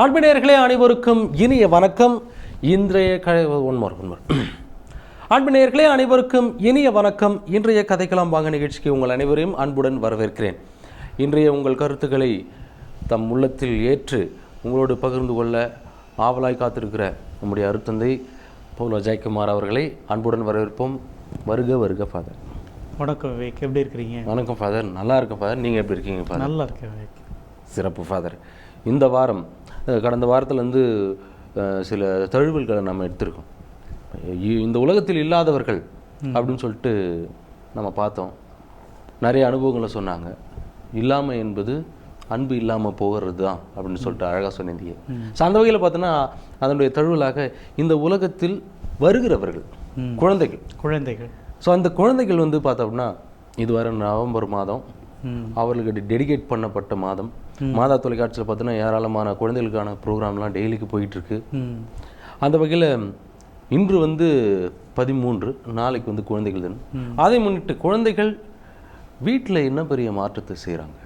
ஆண்பினேயர்களே அனைவருக்கும் இனிய வணக்கம். ஆண்பினேயர்களே அனைவருக்கும் இனிய வணக்கம். இன்றைய கதைக்கலாம் வாங்க நிகழ்ச்சிக்கு உங்கள் அனைவரையும் அன்புடன் வரவேற்கிறேன். இன்றைய உங்கள் கருத்துக்களை தம் உள்ளத்தில் ஏற்று உங்களோடு பகிர்ந்து கொள்ள ஆவலாய் காத்திருக்கிற நம்முடைய அருத்தந்தை பவுல் அஜய்குமார் அவர்களை அன்புடன் வரவேற்போம். வருக வருக ஃபாதர். வணக்கம் விவேக், எப்படி இருக்கிறீங்க? வணக்கம் ஃபாதர், நல்லா இருக்கேன் ஃபாதர். நீங்கள் எப்படி இருக்கீங்க ஃபாதர்? நல்லா இருக்கேன் விவேக். சிறப்பு ஃபாதர். இந்த வாரம் கடந்த வாரத்திலேருந்து சில தழுவல்களை நம்ம எடுத்திருக்கோம். இந்த உலகத்தில் இல்லாதவர்கள் அப்படின்னு சொல்லிட்டு நம்ம பார்த்தோம். நிறைய அனுபவங்களை சொன்னாங்க. இல்லாமல் என்பது அன்பு இல்லாமல் போகிறது தான் அப்படின்னு சொல்லிட்டு அழகாக சொன்னீங்க. ஸோ அந்த வகையில் பார்த்தோன்னா அதனுடைய தழுவலாக இந்த உலகத்தில் வருகிறவர்கள் குழந்தைகள். ஸோ அந்த குழந்தைகள் பார்த்தோம்னா இதுவரை நவம்பர் மாதம் அவர்களுக்கு டெடிகேட் பண்ணப்பட்ட மாதம். மாதா தொலைக்காட்சியில் பார்த்தோன்னா ஏராளமான குழந்தைகளுக்கான ப்ரோக்ராம்லாம் டெய்லிக்கு போயிட்டுருக்கு. அந்த வகையில் இன்று 13, நாளைக்கு குழந்தைகள் தினம். அதை முன்னிட்டு குழந்தைகள் வீட்டில் என்ன பெரிய மாற்றத்தை செய்கிறாங்க.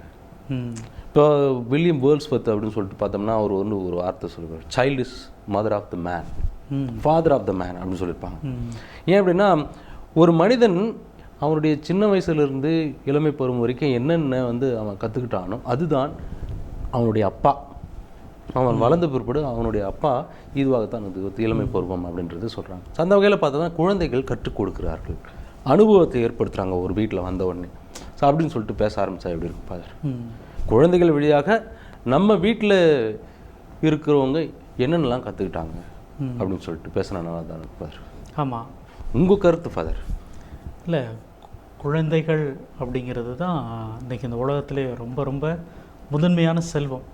இப்போ வில்லியம் வேர்ல்ஸ்வர்த் அப்படின்னு சொல்லிட்டு பார்த்தோம்னா அவர் ஒரு வார்த்தை சொல்லுவார், child is mother of the man, father of the man அப்படின்னு சொல்லியிருப்பாங்க. ஏன் அப்படின்னா ஒரு மனிதன் அவனுடைய சின்ன வயசுலேருந்து இளமை பருவம் வரைக்கும் என்னென்ன அவன் கற்றுக்கிட்டானோ அதுதான் அவனுடைய அப்பா. அவன் வளர்ந்த பிற்பாடு அவனுடைய அப்பா இதுவாகத்தான் இளமை பருவம் அப்படின்றது சொல்கிறாங்க. அந்த வகையில் பார்த்தா குழந்தைகள் கற்றுக் கொடுக்குறார்கள், அனுபவத்தை ஏற்படுத்துகிறாங்க ஒரு வீட்டில் வந்த உடனே. ஸோ அப்படின்னு சொல்லிட்டு பேச ஆரம்பித்தா எப்படி இருக்கும் பாரு. குழந்தைகள் வழியாக நம்ம வீட்டில் இருக்கிறவங்க என்னென்னலாம் கற்றுக்கிட்டாங்க அப்படின்னு சொல்லிட்டு பேசினா நல்லா தான் பாரு. ஆமாம், உங்கள் கருத்து ஃபாதர்? இல்லை, குழந்தைகள் அப்படிங்கிறது தான் இன்றைக்கி இந்த உலகத்திலே ரொம்ப ரொம்ப முதன்மையான செல்வம்.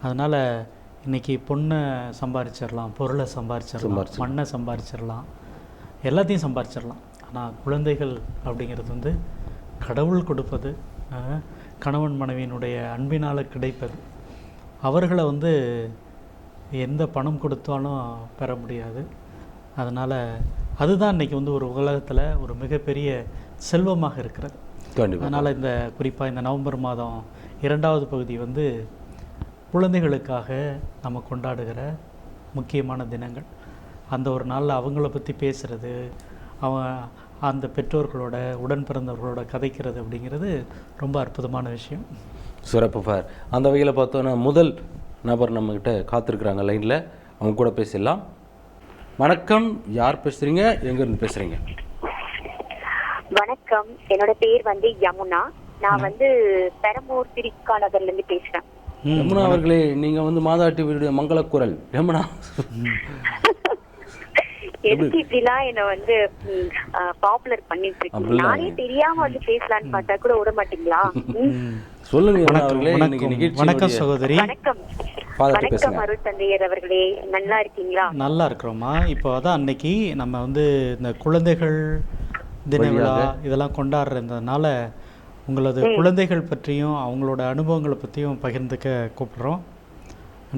அதனால் இன்றைக்கி பொண்ணை சம்பாதிச்சிடலாம், பொருளை சம்பாதிச்சிடலாம், மண்ணை சம்பாதிச்சிடலாம், எல்லாத்தையும் சம்பாதிச்சிடலாம். ஆனால் குழந்தைகள் அப்படிங்கிறது கடவுள் கொடுப்பது, கணவன் மனைவியினுடைய அன்பினால் கிடைப்பது. அவர்களை எந்த பணம் கொடுத்தாலும் பெற முடியாது. அதனால் அதுதான் இன்றைக்கி ஒரு உலகத்தில் ஒரு மிகப்பெரிய செல்வமாக இருக்கிறது. அதனால் இந்த குறிப்பாக இந்த நவம்பர் மாதம் 2வது பகுதி குழந்தைகளுக்காக நம்ம கொண்டாடுகிற முக்கியமான தினங்கள். அந்த ஒரு நாளில் அவங்கள பற்றி பேசுகிறது, அந்த பெற்றோர்களோட உடன் பிறந்தவர்களோட கதைக்கிறது அப்படிங்கிறது ரொம்ப அற்புதமான விஷயம். சிறப்பு ஃபார். அந்த வகையில் பார்த்தோன்னா முதல் நபர் நம்மக்கிட்ட காத்திருக்கிறாங்க லைனில், அவங்க கூட பேசிடலாம். வணக்கம், யார் பேசுறீங்க, எங்கேருந்து பேசுகிறீங்க? வணக்கம், என்னோட பேர் யமுனா. நான் பெரம்பூர் திருக்கா நகர்லேருந்து பேசுகிறேன். யமுனா அவர்களே, நீங்கள் மாதா டிவியுடைய மங்களக்குரல் யமுனா. எதுக்கு இப்படிலாம் என்ன பாப்புலர் பண்ணிட்டு இருக்கீங்க? நானே தெரியாம பேசலான்னு பார்த்தா கூட விட மாட்டீங்களா? சொல்லுங்க. வணக்கம் சகோதரி. வணக்கம் அருள் தந்தையர் அவர்களே, நல்லா இருக்கீங்களா? நல்லா இருக்கிறோமா. இப்போ அதான் அன்னைக்கு நம்ம இந்த குழந்தைகள் தின விழா இதெல்லாம் கொண்டாடுறதுனால உங்களது குழந்தைகள் பற்றியும் அவங்களோட அனுபவங்களை பற்றியும் பகிர்ந்துக்க கூப்பிடுறோம்.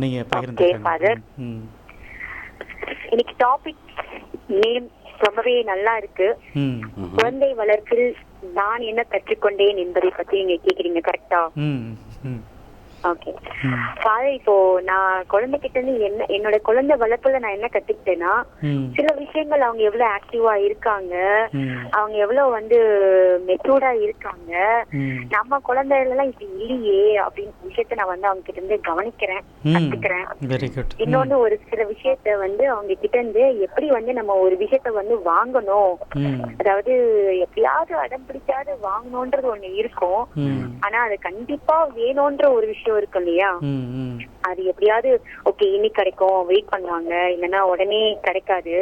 நீங்கள் பகிர்ந்துக்க. இன்னைக்கு டாபிக் நேம் ரொம்பவே நல்லா இருக்கு. குழந்தை வளர்ப்பில் நான் என்ன கற்றுக்கொண்டேன் என்பதை பத்தி நீங்க கேக்குறீங்க, கரெக்டா? ஓகே ஃபாதர், இப்போ நான் குழந்தைகிட்ட இருந்து என்னோட குழந்தை வளர்ப்புல நான் என்ன கத்துக்கிட்டேன்னா, சில விஷயங்கள் அவங்க எவ்வளவு ஆக்டிவா இருக்காங்க, அவங்க எவ்வளவு மெச்சூர்டா இருக்காங்க, நம்ம குழந்தைகள் எல்லாம் இப்படி இல்லையே அப்படின்னு விஷயத்த நான் அவங்க கிட்ட இருந்து கவனிக்கிறேன், கத்துக்கிறேன். இன்னொன்னு ஒரு சில விஷயத்த அவங்க கிட்ட இருந்து எப்படி நம்ம ஒரு விஷயத்த வாங்கணும், அதாவது எப்படியாவது அடம் பிடிச்சாவது வாங்கணும்ன்றது ஒண்ணு இருக்கும். ஆனா அது கண்டிப்பா வேணும்ன்ற ஒரு விஷயம் இருக்கு இல்லையா? அது எப்படியாவது ஓகே இன்னைக்கு கிடைக்கும், வெயிட் பண்ணுவாங்க, இல்லைன்னா உடனே கிடைக்காது.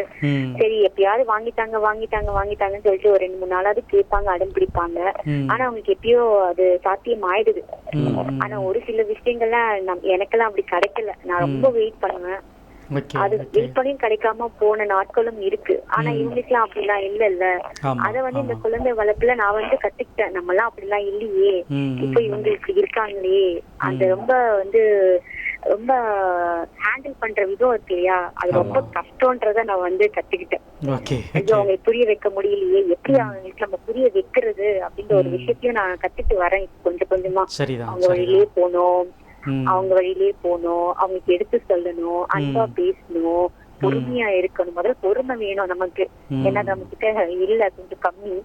சரி எப்பயாவது வாங்கிட்டாங்கன்னு சொல்லிட்டு ஒரு 2-3 நாளாவது கேட்பாங்க, அடம் பிடிப்பாங்க. ஆனா அவங்களுக்கு எப்பயோ அது சாத்தியம் ஆயிடுது. ஆனா ஒரு சில விஷயங்கள்லாம் எனக்கெல்லாம் அப்படி கிடைக்கல. நான் ரொம்ப வெயிட் பண்ணுவேன், அது வெயிட் பண்ணியும் கிடைக்காம போன நாட்களும் இருக்கு. ஆனா இவங்களுக்கு எல்லாம் அப்படிலாம் இல்ல. அத இந்த குழந்தை வளர்ப்புல நான் கத்துக்கிட்டேன். நம்ம எல்லாம் அப்படிலாம் இல்லையே, இப்ப இவங்க இப்படி இருக்காங்களே, அந்த ரொம்ப ரொம்ப ஹேண்டில் பண்ற விதம் இருக்கு இல்லையா, அது ரொம்ப கஷ்டம்ன்றத நான் கத்துக்கிட்டேன். அவங்க புரிய வைக்க முடியலையே, எப்படி அவங்களுக்கு நம்ம புரிய வைக்கிறது அப்படின்ற ஒரு விஷயத்தையும் நான் கத்துட்டு வரேன் கொஞ்சம் கொஞ்சமா. அவங்க வெளியே போனோம், அவங்க வழியிலேயே போகணும், அவங்களுக்கு எடுத்து சொல்லணும், அன்பா பேசணும், பொறுமையா இருக்கணும். முதல்ல பொறுமை வேணும் நமக்கு. ஏன்னா நம்ம கிட்ட இல்ல, கொஞ்சம் கம்மி.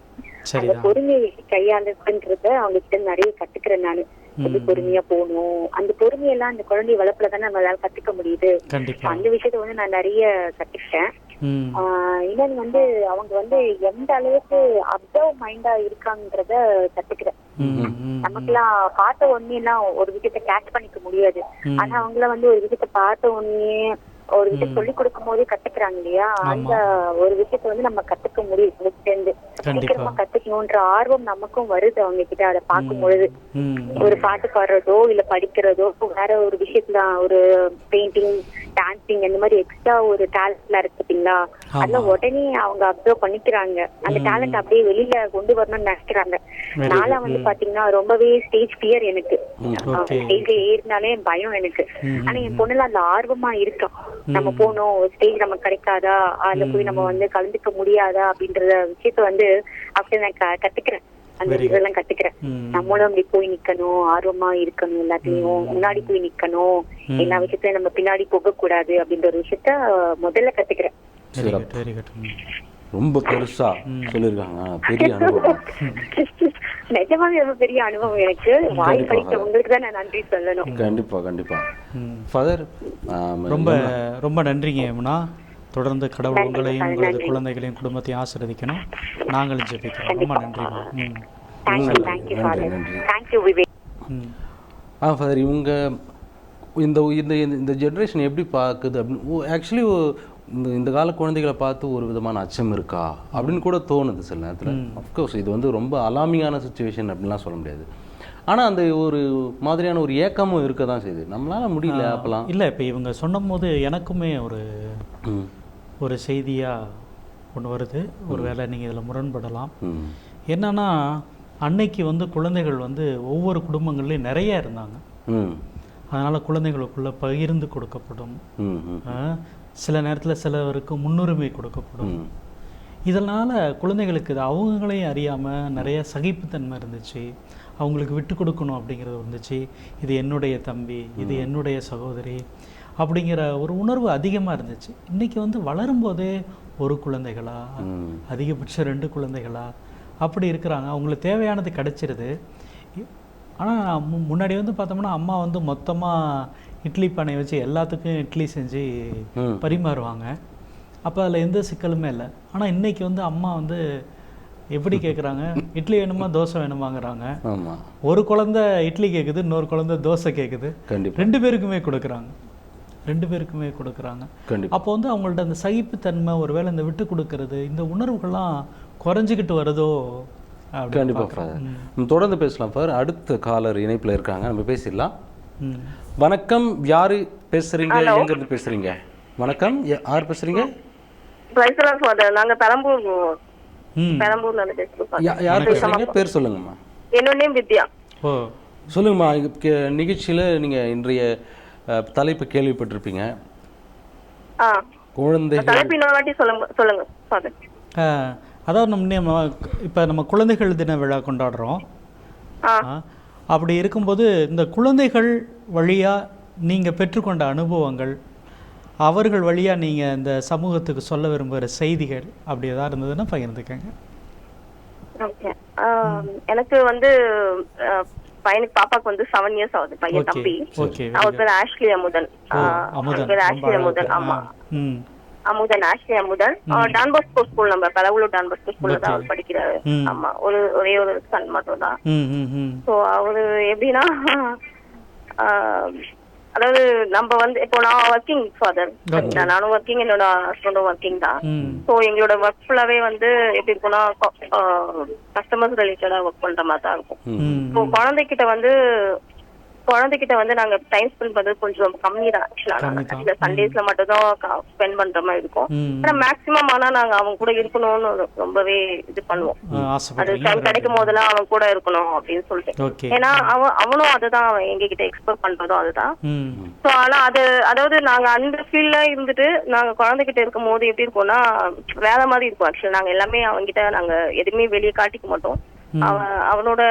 அந்த பொறுமையை கையாளுன்றத அவங்க கிட்ட நிறைய கத்துக்கிறேன் நானு. எப்படி பொறுமையா போகணும், அந்த பொறுமையெல்லாம் அந்த குழந்தை வளர்ப்புலதான் நம்மளால கத்துக்க முடியுது. அந்த விஷயத்த வந்து நான் நிறைய கத்துக்கிட்டேன். இன்னொன்னு வந்து அவங்க வந்து எந்த அளவுக்கு அப்சர்வ் மைண்டா இருக்காங்கன்றத கத்துக்கிறேன். நமக்குலாம் பார்த்த உடனே எல்லாம் ஒரு விஷயத்த கேட்ச் பண்ணிக்க முடியாது. ஆனா அவங்கள வந்து ஒரு விஷயத்த பார்த்த உடனே ஒரு விஷயம் சொல்லி கொடுக்கும் போதே கத்துக்கிறாங்க இல்லையா, அந்த ஒரு விஷயத்த வந்து நம்ம கத்துக்க முடியும். சீக்கிரமா கத்துக்கணும்ன்ற ஆர்வம் நமக்கும் வருது அவங்க கிட்ட. அதை பார்க்கும் பொழுது ஒரு பாட்டு பாடுறதோ இல்ல படிக்கிறதோ வேற ஒரு விஷயத்துல ஒரு பெயிண்டிங், டான்சிங் அந்த மாதிரி எக்ஸ்ட்ரா ஒரு டேலண்ட்ல இருக்குங்களா, அதெல்லாம் உடனே அவங்க அப்சர்வ் பண்ணிக்கிறாங்க. அந்த டேலண்ட் அப்படியே வெளியில கொண்டு வரணும்னு நினைக்கிறாங்க. நாளா வந்து பாத்தீங்கன்னா ரொம்பவே ஸ்டேஜ் ஃபியர் எனக்கு. ஸ்டேஜ்ல ஏறினாலே பயம் எனக்கு. ஆனா என் பொண்ணுல அந்த ஆர்வமா இருக்கோம். நம்ம போனோம் ஸ்டேஜ் நமக்கு கிடைக்காதா, அதுல போய் நம்ம வந்து கலந்துக்க முடியாதா அப்படின்ற விஷயத்த வந்து அப்படி நான் கத்துக்கிறேன். அந்த இதெல்லாம் கத்துக்கிறேன். நம்மளும் அப்படி போய் நிக்கணும், ஆர்வமா இருக்கணும், எல்லாத்தையும் முன்னாடி போய் நிக்கணும், எல்லா விஷயத்தையும் நம்ம பின்னாடி போக கூடாது அப்படின்ற ஒரு விஷயத்த முதல்ல கத்துக்கிறேன். ரொம்ப பெருசா சொல்லிருக்காங்க. பெரிய அனுபவம், நிஜமாவே ரொம்ப பெரிய அனுபவம் எனக்கு. வாய் படித்த உங்களுக்கு தான் நான் நன்றி சொல்லணும். கண்டிப்பா கண்டிப்பா. ஃபாதர் ரொம்ப ரொம்ப நன்றிங்க யமுனா. தொடர்ந்து கடவுள் உங்களையும் உங்களது குழந்தைகளையும் குடும்பத்தையும் ஆசீர்வதிக்கணும். நாங்களும் ஜெபிக்கிறோம். ரொம்ப நன்றி. ஃபாதர், இவங்க இந்த இந்த ஜென்ரேஷன் எப்படி பார்க்குது அப்படின்னு ஆக்சுவலி இந்த கால குழந்தைகளை பார்த்து ஒரு விதமான அச்சம் இருக்கா அப்படின்னு கூட தோணுது சில நேரத்தில். அஃப்கோர்ஸ் இது வந்து ரொம்ப அலாமிங்கான சுச்சுவேஷன் அப்படின்லாம் சொல்ல முடியாது. ஆனால் அந்த ஒரு மாதிரியான ஒரு ஏக்கமும் இருக்க தான் செய்யுது. நம்மளால முடியல அப்போலாம் இல்லை. இப்போ இவங்க சொன்னும் போது எனக்குமே ஒரு செய்தியாக ஒன்று வருது. ஒரு வேளை நீங்கள் இதில் முரண்படலாம். என்னன்னா, அன்னைக்கு வந்து குழந்தைகள் வந்து ஒவ்வொரு குடும்பங்கள்லையும் நிறைய இருந்தாங்க. அதனால் குழந்தைகளுக்குள்ள பகிர்ந்து கொடுக்கப்படும். சில நேரத்தில் சிலவருக்கு முன்னுரிமை கொடுக்கப்படும். இதனால் குழந்தைகளுக்கு இது அவங்களையும் அறியாமல் நிறைய சகிப்புத்தன்மை இருந்துச்சு. அவங்களுக்கு விட்டு கொடுக்கணும் அப்படிங்கிறது இருந்துச்சு. இது என்னுடைய தம்பி, இது என்னுடைய சகோதரி அப்படிங்கிற ஒரு உணர்வு அதிகமாக இருந்துச்சு. இன்றைக்கி வந்து வளரும்போதே ஒரு குழந்தைகளா, அதிகபட்சம் 2 குழந்தைகளா அப்படி இருக்கிறாங்க. அவங்களுக்கு தேவையானது கிடச்சிருது. ஆனால் முன்னாடி வந்து பார்த்தோம்னா அம்மா வந்து மொத்தமாக இட்லி பானையை வச்சு எல்லாத்துக்கும் இட்லி செஞ்சு பரிமாறுவாங்க. அப்போ அதில் எந்த சிக்கலுமே இல்லை. ஆனால் இன்றைக்கி வந்து அம்மா வந்து எப்படி கேட்குறாங்க, இட்லி வேணுமா தோசை வேணுமாங்கிறாங்க. ஒரு குழந்தை இட்லி கேட்குது, இன்னொரு குழந்தை தோசை கேட்குது. 2 பேருக்குமே கொடுக்குறாங்க. அப்போ வந்து அவங்கள்ட்ட அந்த சகிப்புத்தன்மை, ஒருவேளை இந்த விட்டு கொடுக்கறது, இந்த உணர்வுகள்லாம் குறைஞ்சிக்கிட்டு வருதோ? கண்டிப்பாக தொடர்ந்து பேசலாம் சார். அடுத்த காலர் இணைப்பில் இருக்காங்க, நம்ம பேசிடலாம். வணக்கம், யாரு பேசுறீங்க, எங்கிருந்து பேசுறீங்க? வணக்கம், யார் பேசுறீங்க? நாங்க பெரம்பூர்ல இருந்து பேசுறோம். யார் பேசுறீங்க? பேர் சொல்லுங்கம்மா. என்னோட நேம் வித்யா. சொல்லுங்கம்மா. நிகழ்ச்சியில நீங்க இன்றைய தலைப்பு கேள்விப்பட்டிருப்பீங்க. குழந்தைகள் தலைப்பு இன்னொரு வாட்டி சொல்லுங்க. அதாவது நம்ம குழந்தைகள் தின விழா கொண்டாடுறோம். அப்படி இருக்கும்போது இந்த குழந்தைகள் வழியாக நீங்கள் பெற்றுக்கொண்ட அனுபவங்கள், அவர்கள் வழியாக நீங்கள் இந்த சமூகத்துக்கு சொல்ல விரும்புகிற செய்திகள் அப்படி ஏதாவது இருந்ததுன்னா பகிர்ந்துக்கங்க. ஓகே. எனக்கு வந்து பையனுக்கு பாப்பாக்கு வந்து 7 years ஆகுது. பையன் தம்பி. அவர் பேர் ஆஷ்லி அமுதன். ஆமா, Amudhan, Ashley Amudhan. Don Bosco school, நம்ம பெரம்பலூர் டான் பாஸ்கோ ஸ்கூல்ல தான் அவர் படிக்கிறாரு. ஆமா, ஒரே ஒரு சன் மட்டும் தான். சோ அவரு எப்படின்னா, அதாவது நம்ம வந்து இப்போ நான் ஒர்க்கிங் ஃபாதர், நானும் ஒர்க்கிங், என்னோட ஹஸ்பண்டும் ஒர்க்கிங் தான். ஸோ எங்களோட ஒர்க் ஃபுல்லாவே வந்து எப்படி இருக்கும்னா கஸ்டமர்ஸ் ரிலேட்டடா ஒர்க் பண்ற மாதிரி தான் இருக்கும். இப்போ குழந்தைகிட்ட வந்து நாங்க டைம் ஸ்பெண்ட் பண்றது கொஞ்சம் கம்மி தான். ஆக்சுவலா சண்டேஸ்ல மட்டும் தான் ஸ்பெண்ட் பண்ற மாதிரி இருக்கும். ஆனா மேக்சிமம் ஆனா நாங்க அவங்க கூட இருக்கணும்னு ரொம்பவே இது பண்ணுவோம். அது கிடைக்கும் போதெல்லாம் அவன் கூட இருக்கணும் அப்படின்னு சொல்லிட்டு. ஏன்னா அவனும் அதுதான், அவன் எங்க கிட்ட எக்ஸ்பெக்ட் பண்றதும் அதுதான். சோ ஆனா அதாவது நாங்க அந்த ஃபீல்ட்ல இருந்துட்டு நாங்க குழந்தைகிட்ட இருக்கும் போது எப்படி இருக்கும்னா வேற மாதிரி இருக்கும். ஆக்சுவலா நாங்க எல்லாமே அவங்கிட்ட நாங்க எதுவுமே வெளியே காட்டிக்க மாட்டோம். அவனோட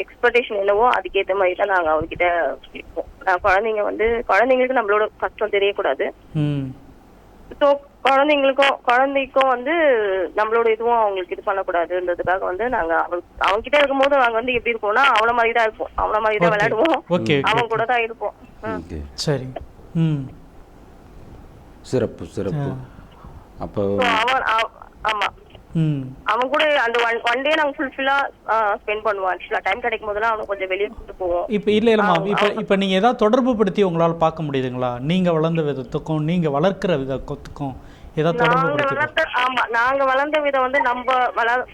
எக்ஸ்பெக்டேஷன் என்னவோ அதுக்கேற்ற மாதிரி தான் நாங்க அவர்கிட்ட இருப்போம். குழந்தைங்களுக்கு நம்மளோட கஷ்டம் தெரியக்கூடாது. ஸோ குழந்தைக்கும் வந்து நம்மளோட இதுவும் அவங்களுக்கு இது பண்ணக்கூடாதுன்றதுக்காக வந்து நாங்க அவன்கிட்ட இருக்கும்போது நாங்க வந்து எப்படி இருக்கோம்னா அவன மாதிரி தான் இருப்போம், அவன மாதிரி தான் விளையாடுவோம், அவன் கூட தான் இருப்போம். சரி, சிறப்பு சிறப்பு. அப்போ ஆமா அவன் கூட அந்த ஒன் டே நாங்க ஃபுல்ஃபில்லா ஸ்பெண்ட் பண்ணுவோம். ஆக்சுவலா டைம் கிடைக்கும் போதெல்லாம் அவனை கொஞ்சம் வெளியே கூட்டு போவோம். இப்போ இல்லம்மா, இப்போ நீங்க ஏதாவது தொடர்பு படுத்தி உங்களால பார்க்க முடியுதுங்களா? நீங்க வளர்ந்த விதத்துக்கும் நீங்க வளர்க்கிற விதத்துக்கும் ஏதாவது தொடர்பு படுத்தி? ஆமா, நாங்க வளர்ந்த விதம் வந்து நம்ம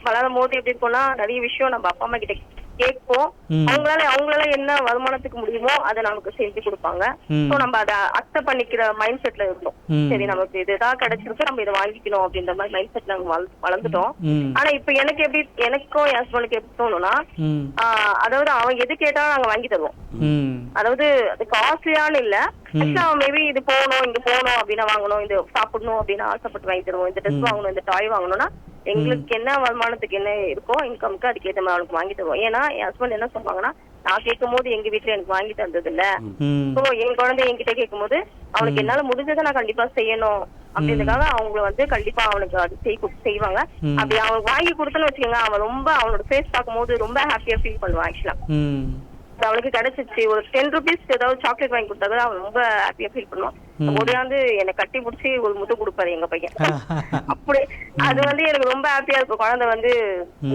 வளரும் போது எப்படி இருக்கோம்னா நிறைய விஷயம் நம்ம அப்பா அம்மா கிட்ட கேட்போம். அவங்களால என்ன வருமானத்துக்கு முடியுமோ அதை நமக்கு செஞ்சு கொடுப்பாங்க. சோ நம்ம அதை அக்செப்ட் பண்ணிக்கிற மைண்ட் செட்ல இருந்தோம். சரி, நமக்கு இதுதான் கிடைச்சிருக்கு, நம்ம இதை வாங்கிக்கணும் அப்படின்ற மாதிரி மைண்ட் செட் நாங்க வளர்ந்துட்டோம். ஆனா இப்ப எனக்கும் என் ஹஸ்பண்டுக்கு எப்படி தோணும்னா, அதாவது அவன் எது கேட்டாலும் நாங்க வாங்கி தருவோம். அதாவது அது காஸ்ட்லியான்னு இல்ல, அவன் மேபி இது போகணும் இங்க போகணும் அப்படின்னா வாங்கணும், இது சாப்பிடணும் அப்படின்னு ஆசைப்பட்டு வாங்கி தருவோம். இந்த ட்ரெஸ் வாங்கணும், இந்த டாய் வாங்கணும்னா எங்களுக்கு என்ன வருமானத்துக்கு என்ன இருக்கோ இன்கம்க்கு அதுக்கேற்ற மாதிரி அவனுக்கு வாங்கி தருவோம். ஏன்னா என் ஹஸ்பண்ட் என்ன சொல்லுவாங்கன்னா, நான் கேட்கும் போது எங்க வீட்டுல எனக்கு வாங்கி தந்தது இல்ல, சோ என் குழந்தை என்கிட்ட கேட்கும் போது அவனுக்கு என்னால முடிஞ்சதை நான் கண்டிப்பா செய்யணும் அப்படின்றதுக்காக அவங்க வந்து கண்டிப்பா அவனுக்கு அது செய்வாங்க. அப்படி அவனுக்கு வாங்கி கொடுத்தோன்னு வச்சுக்கோங்க, அவன் ரொம்ப அவனோட ஃபேஸ் பார்க்கும் போது ரொம்ப ஹாப்பியா ஃபீல் பண்ணுவான். ஆக்சுவலா அவனுக்கு கிடைச்சிச்சு ஒரு 10 rupees ஏதாவது சாக்லேட் வாங்கி கொடுத்தா கூட அவன் ரொம்ப ஹாப்பியா ஃபீல் பண்ணுவான். உடையாந்து என்னை கட்டி பிடிச்சி ஒரு முட்டு கொடுப்பாரு எங்க பையன். அப்படி அது வந்து எனக்கு ரொம்ப ஹாப்பியா இருக்கும். குழந்தை வந்து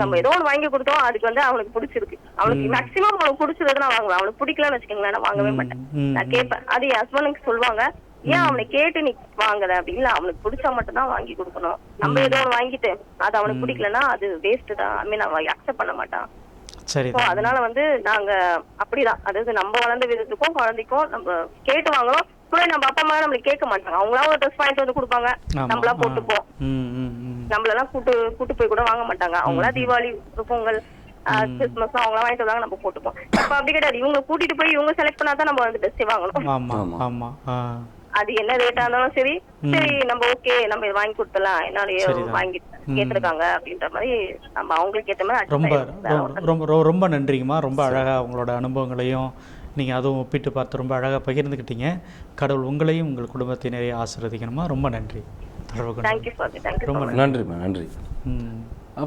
நம்ம ஏதோ ஒன்று வாங்கி கொடுத்தோம், அதுக்கு வந்து அவனுக்கு பிடிச்சிருக்கு. அவனுக்கு மேக்சிமம் அவனுக்கு பிடிச்சது நான் வாங்குவேன். அவனுக்கு பிடிக்கலன்னு வச்சுக்கோங்களேன், நான் வாங்கவே மாட்டேன். நான் கேட்பேன். அது என் ஹஸ்பண்டுக்கு சொல்லுவாங்க, ஏன் அவனை கேட்டு நீ வாங்குற அப்படின்னு. அவனுக்கு பிடிச்சா மட்டும் தான் வாங்கி கொடுக்கணும். நம்ம ஏதோ ஒன்று வாங்கிட்டு அது அவனுக்கு பிடிக்கலன்னா அது வேஸ்ட் தான். ஐ மீன் அவன் அக்செப்ட் பண்ண மாட்டான். அதனால வந்து நாங்க அப்படிதான், அதாவது நம்ம வளர்ந்த விதத்துக்கும் குழந்தைக்கும் நம்ம கேட்டு வாங்கணும். கூட நம்ம அப்பா அம்மா நம்மளுக்கு கேட்க மாட்டாங்க, அவங்களா ஒரு ட்ரெஸ் வாங்கிட்டு வந்து கொடுப்பாங்க, நம்மளா போட்டுப்போம். நம்மளெல்லாம் கூட்டு போய் கூட வாங்க மாட்டாங்க. அவங்களா தீபாவளி பொங்கல் கிறிஸ்துமஸ் அவங்களா வாங்கிட்டு வந்தாங்க, நம்ம போட்டுப்போம். இப்ப அப்படி கிடையாது, இவங்க கூட்டிட்டு போய் இவங்க செலக்ட் பண்ணாதான் நம்ம வந்து ட்ரெஸ்ஸே வாங்கணும். அது என்ன ரேட்டா இருந்தாலும் சரி நம்ம ஓகே நம்ம இதை வாங்கி கொடுத்தலாம், என்னால வாங்கி கேட்டிருக்காங்க அப்படின்ற மாதிரி நம்ம அவங்களுக்கு ஏற்ற மாதிரி. ரொம்ப நன்றிங்கம்மா. ரொம்ப அழகா உங்களோட அனுபவங்களையும் நீங்க அதுவும் ஒப்பிட்டு பார்த்து ரொம்ப அழகா பகிர்ந்துக்கிட்டீங்க. கடவுள் உங்களையும் உங்கள் குடும்பத்தினரை ஆசீர்வதிக்கணுமா. ரொம்ப நன்றி. ரொம்ப நன்றிம்மா, நன்றி.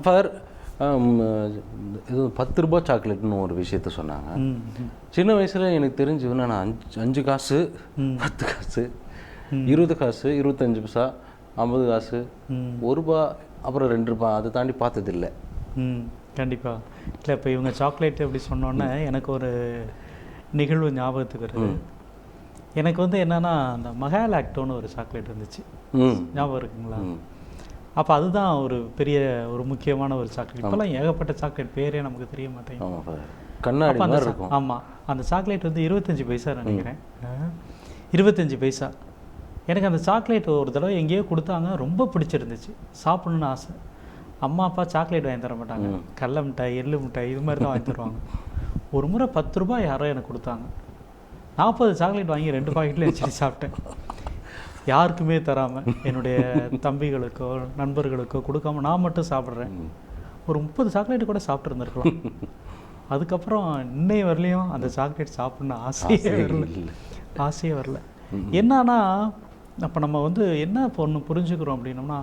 ஃபாதர், இது 10 ரூபாய் சாக்லேட்னு ஒரு விஷயத்த சொன்னாங்க. சின்ன வயசுல எனக்கு தெரிஞ்சு நான் 5 காசு 10 காசு 20 காசு 25 பைசா 50 காசு 1 ரூபா அப்புறம் 2 ரூபாய் அதை தாண்டி பார்த்ததில்லை. கண்டிப்பா இல்லை. இப்போ இவங்க சாக்லேட் அப்படி சொன்னோன்னே எனக்கு ஒரு நிகழ்வு ஞாபகத்துக்கு வருது. எனக்கு வந்து என்னன்னா, அந்த மகாலாக்டோன்னு ஒரு சாக்லேட் இருந்துச்சு, ஞாபகம் இருக்குங்களா? அப்போ அதுதான் ஒரு பெரிய ஒரு முக்கியமான ஒரு சாக்லேட். இப்போல்லாம் ஏகப்பட்ட சாக்லேட் பேரே நமக்கு தெரிய மாட்டேங்குது. ஆமாம், அந்த சாக்லேட் வந்து 25 பைசா நினைக்கிறேன், 25 பைசா. எனக்கு அந்த சாக்லேட் ஒரு தடவை எங்கேயோ கொடுத்தாங்க, ரொம்ப பிடிச்சிருந்துச்சு, சாப்பிடணுன்னு ஆசை. அம்மா அப்பா சாக்லேட் வாங்கி தர மாட்டாங்க, கடல மிட்டாய் எள்ளு மிட்டாய் இது மாதிரி தான் வாங்கி தருவாங்க. ஒரு முறை 10 ரூபாய் யாரோ எனக்கு கொடுத்தாங்க. 40 சாக்லேட் வாங்கி 2 பாக்கெட்டில் வச்சுட்டு சாப்பிட்டேன், யாருக்குமே தராமல். என்னுடைய தம்பிகளுக்கோ நண்பர்களுக்கோ கொடுக்காம நான் மட்டும் சாப்பிட்றேன். ஒரு 30 சாக்லேட்டு கூட சாப்பிட்டு இருந்திருக்கலாம். அதுக்கப்புறம் இன்னை வரலையும் அந்த சாக்லேட் சாப்பிட்ணுன்னு ஆசையே வரல. என்னன்னா, அப்போ நம்ம வந்து என்ன ஒன்று புரிஞ்சுக்கிறோம் அப்படின்னோம்னா,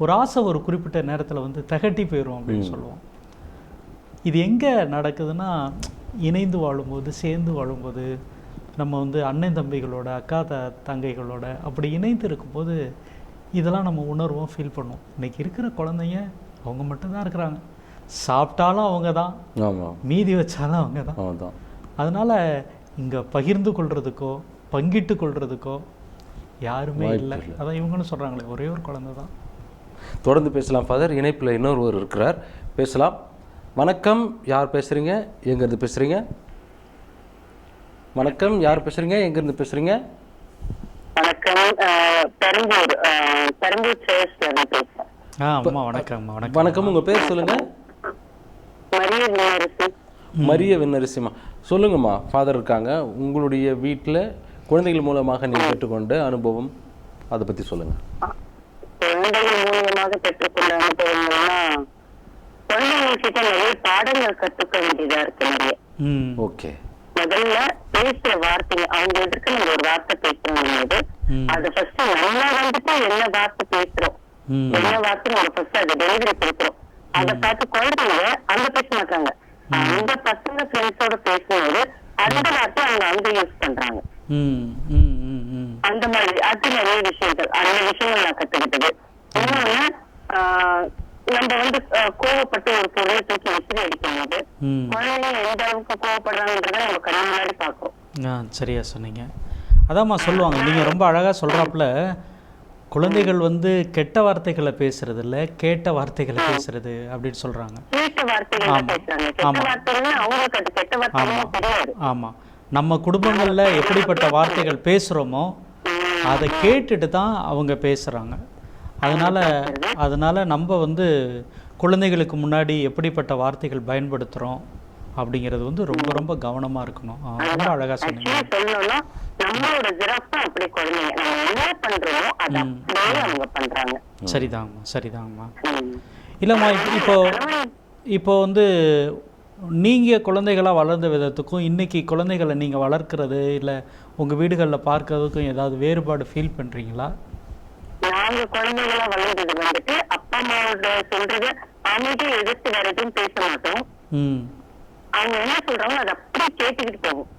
ஒரு ஆசை ஒரு குறிப்பிட்ட நேரத்தில் வந்து திகட்டி போயிடும் அப்படின்னு சொல்லுவோம். இது எங்கே நடக்குதுன்னா, இணைந்து வாழும்போது சேர்ந்து வாழும்போது நம்ம வந்து அண்ணன் தம்பிகளோட அக்கா தங்கைகளோட அப்படி இணைந்து இருக்கும்போது இதெல்லாம் நம்ம உணர்வோம், ஃபீல் பண்ணுவோம். இன்றைக்கி இருக்கிற குழந்தைங்க அவங்க மட்டும்தான் இருக்கிறாங்க, சாப்பிட்டாலும் அவங்க தான், மீதி வச்சாலும் அவங்க தான். அதனால் இங்கே பகிர்ந்து கொள்றதுக்கோ பங்கிட்டு கொள்றதுக்கோ யாருமே இல்லை. அதான் இவங்களும் சொல்கிறாங்களே, ஒரே ஒரு குழந்தை தான். தொடர்ந்து பேசலாம் ஃபாதர். இணைப்பில் இன்னொருவர் இருக்கிறார், பேசலாம். வணக்கம், யார் பேசுகிறீங்க, எங்கேருந்து பேசுகிறீங்க? வணக்கம், யார் பேசுகிறீங்க, எங்கேருந்து பேசுகிறீங்க? வணக்கம், பெரம்பூர் சேர்ஸ்லேருந்து பேசுகிறேன். வணக்கம். வணக்கம், உங்கள் பேர் சொல்லுங்கள். மரிய வெண்ணரசிம்மா. சொல்லுங்கம்மா, ஃபாதர் இருக்காங்க. உங்களுடைய வீட்டில் குழந்தைகள் மூலமாக நீங்கள் பெற்றுக்கொண்ட அனுபவம் அதை பற்றி சொல்லுங்கள். குழந்தைகள் மூலமாக பெற்றுக்கொண்ட அனுபவங்கள்னா, குழந்தைங்ககிட்ட நிறைய பாடங்கள் கத்துக்க வேண்டியதா இருக்கு நிறைய. ஓகே. முதல்ல பேசுற வார்த்தைங்க, அவங்க எதிர்க்க நம்ம ஒரு வார்த்தை பேசுறோம் போது அது ஃபர்ஸ்ட் நம்ம வந்துட்டு என்ன வார்த்தை பேசுறோம், என்ன வார்த்தை நம்ம ஃபர்ஸ்ட் அதை டெலிவரி கொடுக்குறோம். அதை பார்த்து குழந்தைங்க அங்க பேச மாட்டாங்க. அந்த பசங்க ஃப்ரெண்ட்ஸோட பேசும்போது அந்த வார்த்தை அவங்க அங்க யூஸ் பண்றாங்க. அந்த மாதிரி அது நிறைய விஷயங்கள், அந்த விஷயங்கள் நான் கத்துக்கிட்டது. இன்னொன்னு நம்ம வந்து கோவப்பட்டு ஒரு பொருளை தூக்கி விசிறி அடிக்கும் போது குழந்தைங்க எந்த அளவுக்கு கோவப்படுறாங்கன்றத நம்ம கண்ணு முன்னாடி பார்க்கிறோம். சரியா சொன்னீங்க. அதாம்மா சொல்லுவாங்க, நீங்கள் ரொம்ப அழகாக சொல்கிறாப்புல குழந்தைகள் வந்து கெட்ட வார்த்தைகளை பேசுறது இல்லை, கேட்ட வார்த்தைகளை பேசுறது அப்படின்னு சொல்கிறாங்க. கேட்ட வார்த்தைகளை பேசுறாங்க. கெட்ட வார்த்தைகள் அவங்களுக்கு அது கெட்ட வார்த்தைகளும் தெரியாது. ஆமாம், நம்ம குடும்பங்களில் எப்படிப்பட்ட வார்த்தைகள் பேசுகிறோமோ அதை கேட்டுட்டு தான் அவங்க பேசுகிறாங்க. அதனால் நம்ம வந்து குழந்தைகளுக்கு முன்னாடி எப்படிப்பட்ட வார்த்தைகள் பயன்படுத்துகிறோம் அப்படிங்கிறது வந்து ரொம்ப ரொம்ப கவனமாக இருக்கணும். ரொம்ப அழகாக சொன்னீங்க. சரிதாங்கம்மா, சரிதாங்கம்மா. இல்லைம்மா, இப்போ வந்து நீங்கள் குழந்தைகளாக வளர்ந்த விதத்துக்கும் இன்றைக்கி குழந்தைகளை நீங்கள் வளர்க்குறது இல்லை உங்கள் வீடுகளில் பார்க்கறதுக்கும் ஏதாவது வேறுபாடு ஃபீல் பண்ணுறீங்களா? நாங்க குழந்தைகளா வளர்ந்தது வந்துட்டு அப்பா அம்மாவோட சொல்றத அமைதியை எதிர்த்து வேற எதுவும் பேச மாட்டோம். அவங்க என்ன சொல்றாங்க அதை அப்படியே கேட்டுக்கிட்டு போகும்.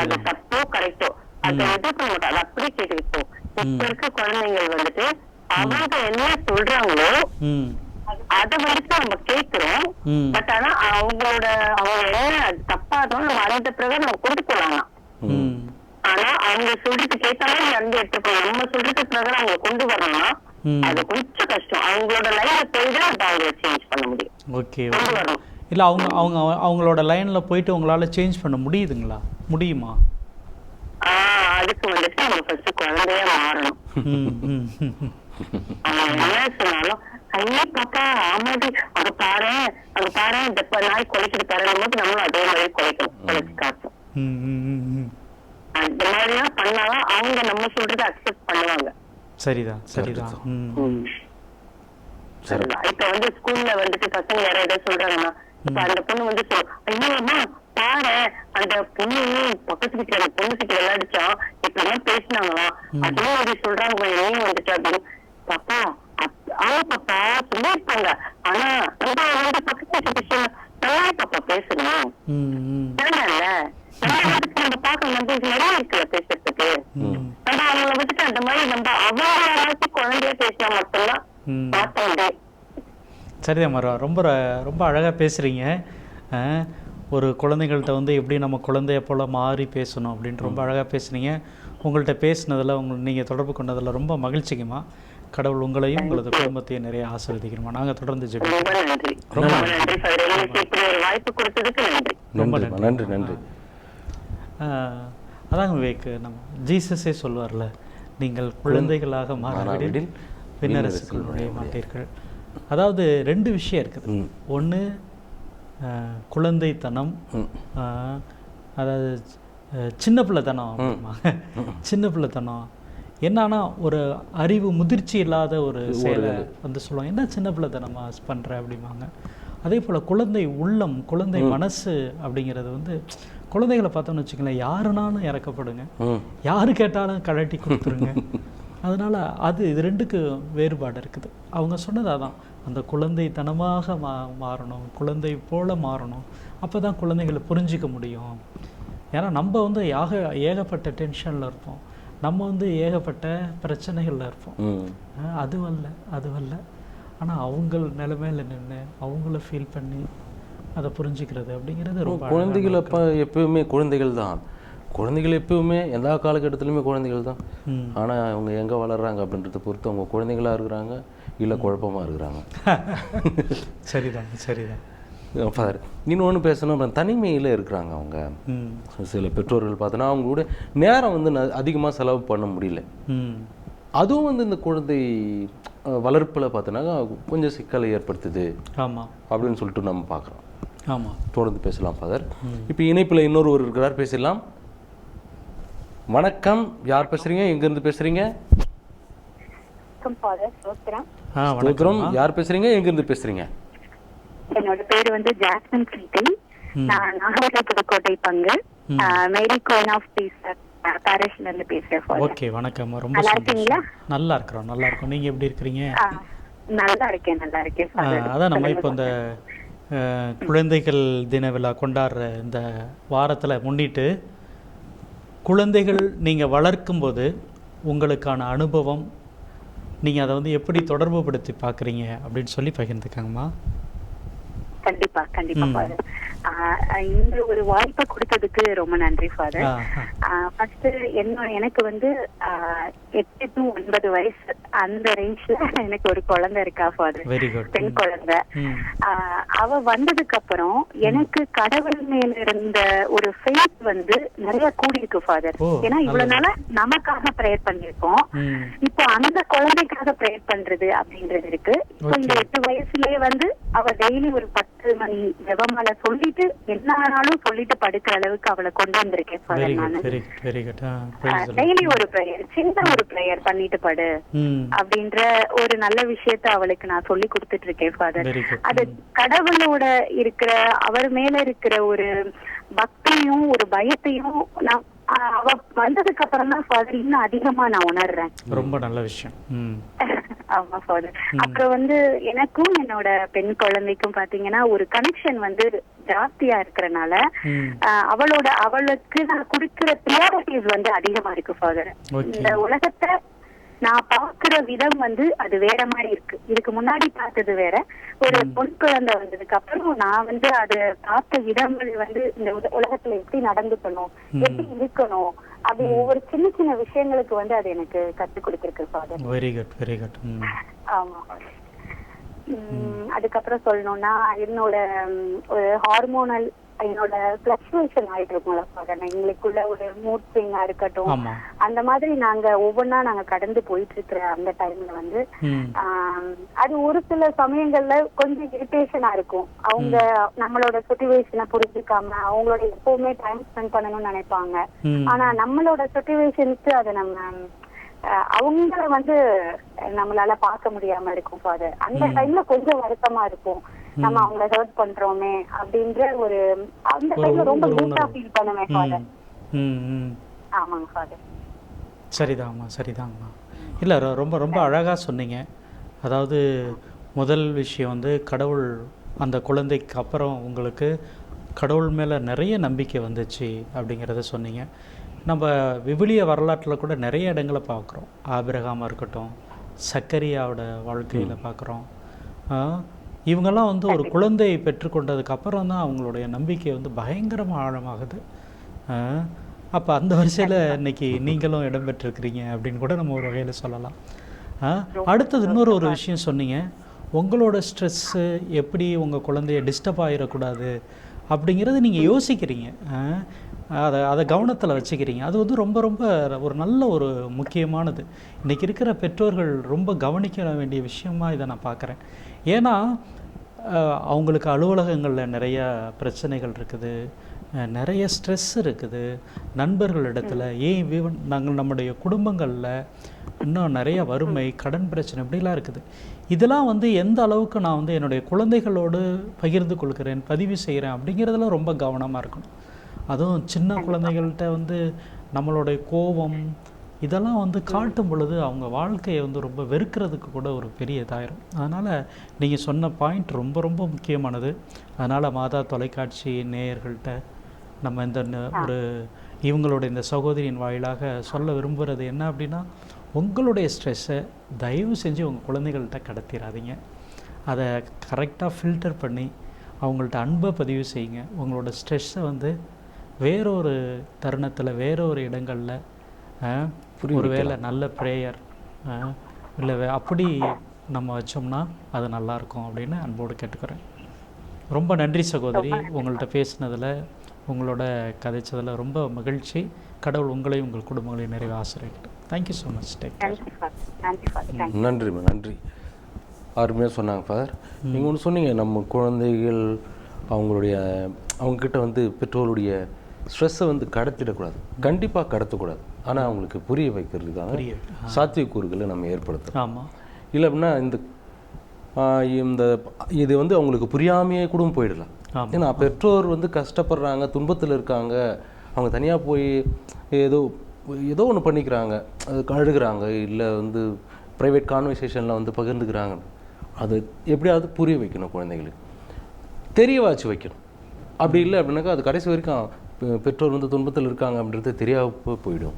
அது தப்போ கரெக்டோ அதை எதிர்க்க மாட்டோம், அதை அப்படியே கேட்டுக்கிட்டு போகும். இப்ப இருக்க குழந்தைகள் வந்துட்டு அவங்க என்ன சொல்றாங்களோ அதை வந்துட்டு நம்ம கேட்கிறோம். பட் ஆனா அவங்க என்ன தப்பாதான் நம்ம அந்த பிரகாரம் நம்ம கொண்டு போலாம். ஆனா அவங்க சொல்றதுக்கு கேட்ட மாதிரி நடந்து எடுத்துக்கணும். நம்ம சொல்றதுக்கு பிரகாரம் அவங்க கொண்டு வரணும்னா அது கொஞ்சம் கஷ்டம். அவங்களோட லைன்ல போய் தான் அவங்க சேஞ்ச் பண்ண முடியும். ஓகே. இல்லை அவங்களோட லைன்ல போயிட்டு உங்களால சேஞ்ச் பண்ண முடியுதுங்களா? முடியுமா? அதுக்கு வந்துட்டு நம்ம ஃபர்ஸ்ட் குழந்தையா மாறணும். என்ன சொன்னாலும் ஐயா பாப்பா ஆமாடி அங்க பாரு இந்த நாய் குலைக்கிட்டு பாருங்க போது நம்மளும் அதே மாதிரி குலைக்கணும், குலைச்சு காட்டும். அந்த மாதிரிலாம் பண்ணாதான் அவங்க நம்ம சொல்றதை அக்செப்ட் பண்ணுவாங்க. சரிதான், சரிதான். இப்ப வந்து ஸ்கூல்ல வந்துட்டு பசங்க யாராவது சொல்றாங்கன்னா இப்ப அந்த பொண்ணு வந்து ஐயோ அம்மா பாரு அந்த பொண்ணு பக்கத்து வீட்டுல அந்த பொண்ணு கிட்ட விளையாடிச்சா இப்பதான் பேசினாங்களாம் அதே மாதிரி சொல்றாங்க நீங்க வந்துட்டு அப்படின்னு. பாப்பா ஆமா பாப்பா சொல்லியிருப்பாங்க, ஆனா நம்ம வந்து பக்கத்து வீட்டு விஷயம் நல்லா பாப்பா பேசணும் இல்ல நம்ம பார்க்க வந்து நிறைய இருக்குல்ல பேசுறதுக்கு. நம்ம அவங்கள வந்துட்டு அந்த மாதிரி நம்ம அவங்கள குழந்தைய பேசினா மட்டும்தான் பார்த்த முடியும். சரிதான் மரா, ரொம்ப ரொம்ப அழகாக பேசுகிறீங்க. ஒரு குழந்தைகள்கிட்ட வந்து எப்படி நம்ம குழந்தைய போல் மாறி பேசணும் அப்படின்ட்டு ரொம்ப அழகாக பேசுனீங்க. உங்கள்கிட்ட பேசினதில் நீங்கள் தொடர்பு கொண்டதில் ரொம்ப மகிழ்ச்சிக்குமா. கடவுள் உங்களையும் உங்களது குடும்பத்தையும் நிறைய ஆசீர்வதிக்கணுமா. நாங்கள் தொடர்ந்து ஜெபிக்கிறோம். ரொம்ப நன்றி. நன்றி. அதாங்க விவேக், நம்ம ஜீசஸே சொல்வார்ல, நீங்கள் குழந்தைகளாக மாறாவிடில் விண்ணரசுக்குள் நுழைய மாட்டீர்கள். அதாவது ரெண்டு விஷயம் இருக்குது. ஒன்று குழந்தைத்தனம், அதாவது சின்ன பிள்ளைத்தனம். சின்ன பிள்ளைத்தனம் என்னன்னா ஒரு அறிவு முதிர்ச்சி இல்லாத ஒரு செயலை வந்து சொல்லுவாங்க, என்ன சின்ன பிள்ளைத்தனமாக பண்ணுற அப்படிம்பாங்க. அதே போல் குழந்தை உள்ளம், குழந்தை மனசு அப்படிங்கிறது வந்து குழந்தைகளை பார்த்தோன்னு வச்சுக்கங்களேன், யாருனாலும் இறக்கப்படுங்க, யாரு கேட்டாலும் கழட்டி கொடுத்துருங்க. அதனால் இது ரெண்டுக்கு வேறுபாடு இருக்குது. அவங்க சொன்னது அதான், அந்த குழந்தைத்தனமாக மாறணும், குழந்தை போல் மாறணும். அப்போ தான் குழந்தைகளை புரிஞ்சிக்க முடியும். ஏன்னா நம்ம வந்து ஏகப்பட்ட டென்ஷனில் இருப்போம், நம்ம வந்து ஏகப்பட்ட பிரச்சனைகளில் இருப்போம். அதுவல்ல ஆனால் அவங்க நிலைமையில் நின்று அவங்கள ஃபீல் பண்ணி அதை புரிஞ்சுக்கிறது அப்படிங்கிறது ரொம்ப. குழந்தைகள் அப்போ எப்பவுமே குழந்தைகள் தான். குழந்தைகள் எப்பவுமே எல்லா காலகட்டத்திலுமே குழந்தைகள் தான். ஆனால் அவங்க எங்கே வளர்கிறாங்க அப்படின்றத பொறுத்து அவங்க குழந்தைகளாக இருக்கிறாங்க இல்லை குழப்பமாக இருக்கிறாங்க. சரிதான். ஃபாதர், இன்னொன்று பேசணும், தனிமையில் இருக்கிறாங்க அவங்க. சில பெற்றோர்கள் பார்த்தோன்னா அவங்களோட நேரம் வந்து அதிகமாக செலவு பண்ண முடியல. அதுவும் வந்து இந்த குழந்தை வளர்ப்பில் பார்த்தோன்னா கொஞ்சம் சிக்கலை ஏற்படுத்துது அப்படின்னு சொல்லிட்டு நம்ம பார்க்குறோம். தொடர்ந்து பேசலாம் ஃபாதர். இப்போ இணைப்பில் இன்னொருவர் இருக்கிறார், பேசலாம். வணக்கம், யார் பேசுறீங்க, எங்கேருந்து பேசுறீங்க? ஃபாதர் ஸ்தோத்திரம். யார் பேசுறீங்க, எங்கேருந்து பேசுறீங்க? என்னோட பேரு வந்து ஜாஸ்மின் பிரீத்தி. நான் நாகர்கோவில் புதுக்கோட்டை பங்கு மேரி கோயின் ஆஃப் பீஸ் பாரிஸ்ல இருந்து பேசுறேன். ஓகே, வணக்கம். ரொம்ப நல்லா இருக்கீங்களா? நல்லா இருக்கோம். நீங்க எப்படி இருக்கீங்க? நல்லா இருக்கேன். அதான் நம்ம இப்போ இந்த குழந்தைகள் தின விழா கொண்டாடுற இந்த வாரத்தில் முன்னிட்டு குழந்தைகள் நீங்கள் வளர்க்கும்போது உங்களுக்கான அனுபவம், நீங்கள் அதை வந்து எப்படி தொடர்பு படுத்தி பார்க்குறீங்க அப்படின்னு சொல்லி பகிர்ந்துக்காங்கம்மா. கண்டிப்பா ஃபாதர். இந்த ஒரு வாய்ப்பை கொடுத்ததுக்கு ரொம்ப நன்றி ஃபாதர். ஃபர்ஸ்ட் எனக்கு வந்து 8 to 9 வயசு அந்த ரேஞ்ச்ல எனக்கு ஒரு குழந்தை இருக்கா ஃபாதர், பெண் குழந்தை. அவ வந்ததுக்கு அப்புறம் எனக்கு கடவுள் மேல இருந்த ஒரு ஃபெய்த் வந்து நிறைய கூடி இருக்கு ஃபாதர். ஏன்னா இவ்வளவு நாளா நமக்காக ப்ரேயர் பண்ணிருக்கோம், இப்போ அந்த குழந்தைக்காக ப்ரேயர் பண்றது அப்படின்றது இருக்கு. இப்போ இந்த 8 வயசுலயே வந்து அவ டெய்லி ஒரு 10 மணி ஜெபமால சொல்லிட்டு என்ன ஆனாலும் சொல்லிட்டு படுக்கிற அளவுக்கு அவளை கொண்டு வந்திருக்கேன் ஃபாதர். நானு டெய்லி ஒரு ப்ரேயர், சின்ன ஒரு ப்ரேயர் பண்ணிட்டு படு அப்படின்ற ஒரு நல்ல விஷயத்த அவளுக்கு நான் சொல்லி கொடுத்துட்டு இருக்கேன் ஃபாதர். அது கடவுளோட இருக்கிற அவர் மேல இருக்கிற ஒரு பக்தியும் ஒரு பயத்தையும் நான் அவ வந்ததுக்கு அப்புறம் தான் ஃபாதர் இன்னும் அதிகமா நான் உணர்றேன். ரொம்ப நல்ல விஷயம். ஆமா ஃபாதர். அப்புறம் வந்து எனக்கும் என்னோட பெண் குழந்தைக்கும் பாத்தீங்கன்னா ஒரு கனெக்ஷன் வந்து ஜாஸ்தியா இருக்கிறனால அவளுக்கு நான் கொடுக்கிற ப்ரியாரிட்டிஸ் வந்து அதிகமா இருக்கு ஃபாதர். இந்த உலகத்தை நான் பாக்குற விதம் வந்து அது வேற மாதிரி இருக்கு. இதுக்கு முன்னாடி பார்த்தது வேற. ஒரு பொன் குழந்தை வந்ததுக்கு அப்புறம் நான் வந்து அது பார்த்த விதங்கள் வந்து இந்த உலகத்துல எப்படி நடந்துக்கணும், எப்படி இருக்கணும், அப்படி ஒவ்வொரு சின்ன சின்ன விஷயங்களுக்கு வந்து அது எனக்கு கற்றுக் கொடுத்திருக்கு ஃபாதர். Very good. ஆமா. அதுக்கப்புறம் சொல்லணும்னா என்னோட ஒரு ஹார்மோனல் என்னோட பிளக்சுவேஷன் ஆயிட்டு இருக்கும்ல ஃபாதர். எங்களுக்குள்ள ஒரு மூட் ஸ்விங்கா இருக்கட்டும், அந்த மாதிரி நாங்க ஒவ்வொன்னா நாங்க கடந்து போயிட்டு இருக்கிற அந்த டைம்ல வந்து அது ஒரு சில சமயங்கள்ல கொஞ்சம் இரிட்டேஷனா இருக்கும். அவங்க நம்மளோட சிச்சுவேஷனை புரிஞ்சுக்காம அவங்களோட எப்பவுமே டைம் ஸ்பெண்ட் பண்ணணும்னு நினைப்பாங்க. ஆனா நம்மளோட சிச்சுவேஷனுக்கு அதை நம்ம அவங்கள வந்து நம்மளால பார்க்க முடியாம இருக்கும் ஃபாதர். அந்த டைம்ல கொஞ்சம் வருத்தமா இருக்கும், நம்ம அவங்கள ஹர்ட் பண்றோமே அப்படின்ற ஒரு அந்த டைம்ல ரொம்ப லூட்டா ஃபீல் பண்ணுவேன் ஃபாதர். ஆமாங்க ஃபாதர். சரிதாங்கம்மா. இல்லை, ரொம்ப ரொம்ப அழகாக சொன்னீங்க. அதாவது முதல் விஷயம் வந்து கடவுள் அந்த குழந்தைக்கு அப்புறம் உங்களுக்கு கடவுள் மேலே நிறைய நம்பிக்கை வந்துச்சு அப்படிங்கிறத சொன்னீங்க. நம்ம விவிலிய வரலாற்றில் கூட நிறைய இடங்களை பார்க்குறோம். ஆபிரகாமாக இருக்கட்டும், சக்கரியாவோட வாழ்க்கையில் பார்க்குறோம். இவங்கெல்லாம் வந்து ஒரு குழந்தையை பெற்றுக்கொண்டதுக்கு அப்புறம் தான் அவங்களுடைய நம்பிக்கை வந்து பயங்கரமாக ஆழமாகுது. அப்போ அந்த வரிசையில் இன்னைக்கு நீங்களும் இடம்பெற்றிருக்கிறீங்க அப்படின்னு கூட நம்ம ஒரு வகையில் சொல்லலாம். அடுத்தது இன்னொரு விஷயம் சொன்னீங்க, உங்களோட ஸ்ட்ரெஸ்ஸு எப்படி உங்கள் குழந்தைய டிஸ்டர்ப் ஆகிடக்கூடாது அப்படிங்கிறது நீங்கள் யோசிக்கிறீங்க, அதை கவனத்தில் வச்சுக்கிறீங்க. அது வந்து ரொம்ப ரொம்ப ஒரு நல்ல ஒரு முக்கியமானது. இன்றைக்கி இருக்கிற பெற்றோர்கள் ரொம்ப கவனிக்க வேண்டிய விஷயமாக இதை நான் பார்க்குறேன். ஏன்னா அவங்களுக்கு அலுவலகங்களில் நிறைய பிரச்சனைகள் இருக்குது, நிறைய ஸ்ட்ரெஸ் இருக்குது, நண்பர்கள் இடத்துல நாங்கள் நம்முடைய குடும்பங்களில் இன்னும் நிறைய வறுமை, கடன் பிரச்சனை இப்படிலாம் இருக்குது. இதெல்லாம் வந்து எந்த அளவுக்கு நான் வந்து என்னுடைய குழந்தைகளோடு பகிர்ந்து கொள்கிறேன், பதிவு செய்கிறேன் அப்படிங்கிறதுலாம் ரொம்ப கவனமாக இருக்கணும். அதுவும் சின்ன குழந்தைகள்கிட்ட வந்து நம்மளுடைய கோபம் இதெல்லாம் வந்து காட்டும் பொழுது அவங்க வாழ்க்கையை வந்து ரொம்ப வெறுக்கிறதுக்கு கூட ஒரு பெரிய இதாயிரும். அதனால் நீங்கள் சொன்ன பாயிண்ட் ரொம்ப ரொம்ப முக்கியமானது. அதனால் மாதா தொலைக்காட்சி நேயர்கள்ட்ட நம்ம இந்த ஒரு இவங்களோட இந்த சகோதரியின் வாயிலாக சொல்ல விரும்புகிறது என்ன அப்படின்னா, உங்களுடைய ஸ்ட்ரெஸ்ஸை தயவு செஞ்சு உங்கள் குழந்தைகள்கிட்ட கடத்திடாதீங்க. அதை கரெக்டாக ஃபில்டர் பண்ணி அவங்கள்ட்ட அன்பை பதிவு செய்யுங்க. உங்களோட ஸ்ட்ரெஸ்ஸை வந்து வேறொரு தருணத்தில் வேறொரு இடங்களில் ஒருவேளை நல்ல ப்ரேயர் இல்லை அப்படி நம்ம வச்சோம்னா அது நல்லாயிருக்கும் அப்படின்னு அன்போடு கேட்டுக்கிறேன். ரொம்ப நன்றி சகோதரி, உங்கள்கிட்ட பேசினதில் உங்களோட கதைச்சதில் ரொம்ப மகிழ்ச்சி. கடவுள் உங்களையும் உங்கள் குடும்பங்களையும் நிறைய ஆசிரியர். Thank you so much. நன்றி. அருமையாக சொன்னாங்க ஃபாதர். நீங்கள் ஒன்று சொன்னீங்க, நம்ம குழந்தைகள் அவங்கக்கிட்ட வந்து பெற்றோருடைய ஸ்ட்ரெஸ்ஸை வந்து கடத்திடக்கூடாது. கண்டிப்பாக கடத்தக்கூடாது, ஆனால் அவங்களுக்கு புரிய வைக்கிறதுக்கான சாத்தியக்கூறுகளை நம்ம ஏற்படுத்தணும். ஆமாம். இல்லை அப்படின்னா இந்த இது வந்து அவங்களுக்கு புரியாமையே கூட போயிடலாம். ஏன்னா பெற்றோர் வந்து கஷ்டப்படுறாங்க, துன்பத்தில் இருக்காங்க, அவங்க தனியாக போய் ஏதோ ஒன்று பண்ணிக்கிறாங்க, அது அழுகிறாங்க, இல்லை வந்து ப்ரைவேட் கான்வர்சேஷனில் வந்து பகிர்ந்துக்கிறாங்க. அது எப்படியாவது புரிய வைக்கணும், குழந்தைங்களுக்கு தெரிய வச்சு வைக்கணும். அப்படி இல்லை அப்படின்னாக்கா அது கடைசி வரைக்கும் பெற்றோர் வந்து துன்பத்தில் இருக்காங்க அப்படின்றது தெரியாம போயிடும்.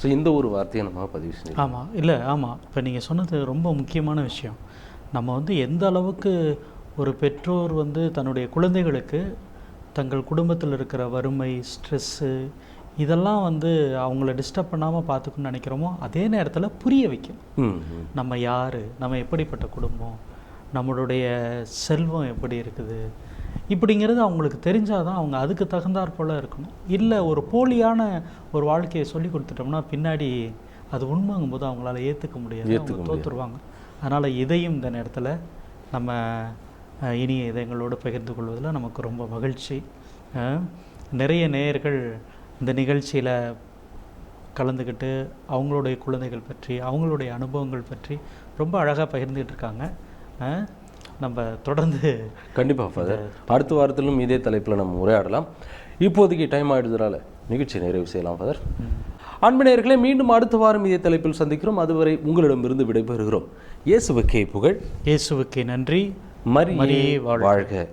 ஸோ இந்த ஒரு வார்த்தையை நம்ம பதிவு செஞ்சு. ஆமாம், இல்லை ஆமாம், இப்போ நீங்கள் சொன்னது ரொம்ப முக்கியமான விஷயம். நம்ம வந்து எந்த அளவுக்கு ஒரு பெற்றோர் வந்து தன்னுடைய குழந்தைகளுக்கு தங்கள் குடும்பத்தில் இருக்கிற வறுமை, ஸ்ட்ரெஸ்ஸு இதெல்லாம் வந்து அவங்கள டிஸ்டர்ப் பண்ணாமல் பார்த்துக்கணும்னு நினைக்கிறோமோ, அதே நேரத்தில் புரிய வைக்கணும். நம்ம யார், நம்ம எப்படிப்பட்ட குடும்பம், நம்மளுடைய செல்வம் எப்படி இருக்குது, இப்படிங்கிறது அவங்களுக்கு தெரிஞ்சால் தான் அவங்க அதுக்கு தகுந்தாற் போல் இருக்கணும். இல்லை ஒரு போலியான ஒரு வாழ்க்கையை சொல்லி கொடுத்துட்டோம்னா பின்னாடி அது உண்மைங்கும்போது அவங்களால ஏற்றுக்க முடியாது, அவங்க தோற்றுருவாங்க. அதனால் இதையும் இந்த நேரத்தில் நம்ம இனிய இதயங்களோடு பகிர்ந்து கொள்வதில் நமக்கு ரொம்ப மகிழ்ச்சி. நிறைய நேயர்கள் இந்த நிகழ்ச்சியில் கலந்துக்கிட்டு அவங்களுடைய குழந்தைகள் பற்றி, அவங்களுடைய அனுபவங்கள் பற்றி ரொம்ப அழகாக பகிர்ந்துக்கிட்டு இருக்காங்க. நம்ம தொடர்ந்து கண்டிப்பாக ஃபாதர் அடுத்த வாரத்திலும் இதே தலைப்பில் நம்ம உரையாடலாம். இப்போதைக்கு டைம் ஆகிடுறதுனால நிகழ்ச்சி நிறைவு செய்யலாம் ஃபாதர். அன்பு நேயர்களே, மீண்டும் அடுத்த வாரம் இதே தலைப்பில் சந்திக்கிறோம். அதுவரை உங்களிடமிருந்து விடைபெறுகிறோம். இயேசுவுக்கே புகழ், இயேசுவுக்கே நன்றி. மரியே வாழ்க.